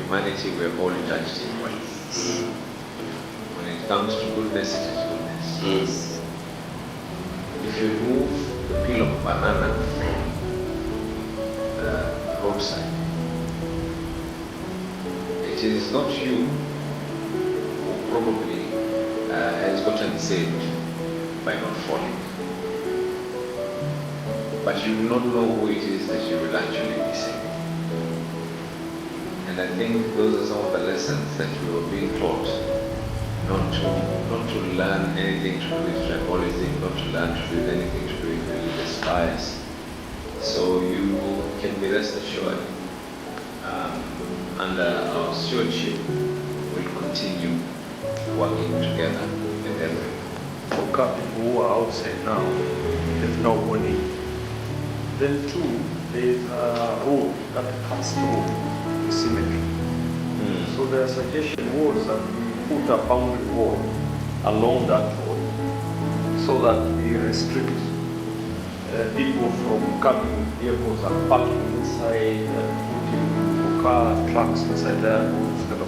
humanity, we are all judged equally. When it comes to goodness, it is goodness. If you remove the peel of banana from the roadside, it is not you who probably has gotten saved by not falling. But you do not know who it is that you will actually be saving. And I think those are some of the lessons that we were being taught, not to learn anything to do with tribalism, not to learn to do anything to do with religious bias. So you can be rest assured, under our stewardship, we'll continue working together in everything. For people who are outside now, there's no warning. Then too, there's a road that comes through the cemetery. So their suggestion was that we put a boundary wall along that road so that we restrict people from coming vehicles and parking inside, putting car trucks inside there, instead of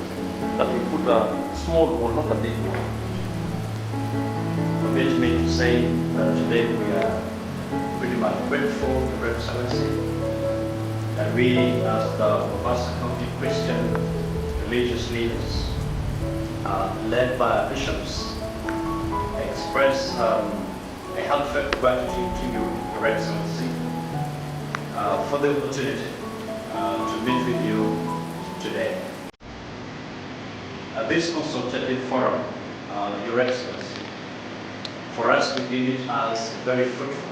that we put a small wall, not a big one. Permit me to say that today we are pretty much grateful to Your Excellency that we, as the Mombasa County Christian religious leaders, led by our bishops, express a heartfelt gratitude to you, Your Excellency, for the opportunity to meet with you today. This consultative forum, Your Excellency, for us we deem it as very fruitful,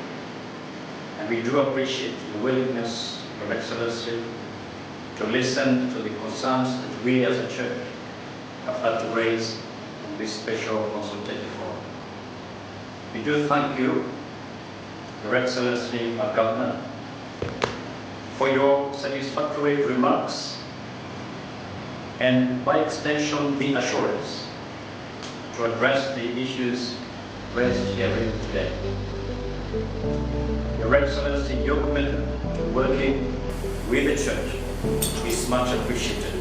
and we do appreciate your willingness, Your Excellency, to listen to the concerns that we as a church have had to raise in this special consultative forum. We do thank you, Your Excellency, our Governor, for your satisfactory remarks and by extension the assurance to address the issues raised here today. Your Excellency, your commitment to working with the church is much appreciated.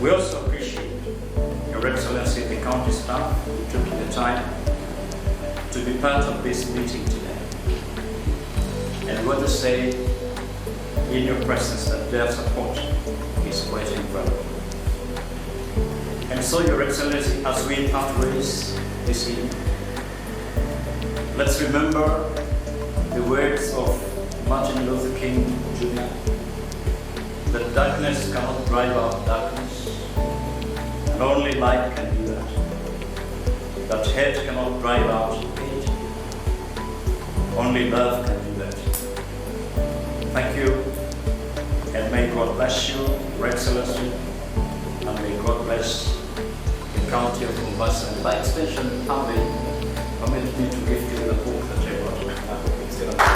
We also appreciate, Your Excellency, the county staff who took the time to be part of this meeting today. And we want to say in your presence that their support is quite incredible. And so, Your Excellency, as we part ways this evening, let's remember the words of Martin Luther King Jr. that darkness cannot drive out darkness, and only light can do that. That hate cannot drive out hate, only love can do that. Thank you, and may God bless you, Your Excellency, and may God bless the county of Mombasa, and by extension, permit me to give you the book that I brought.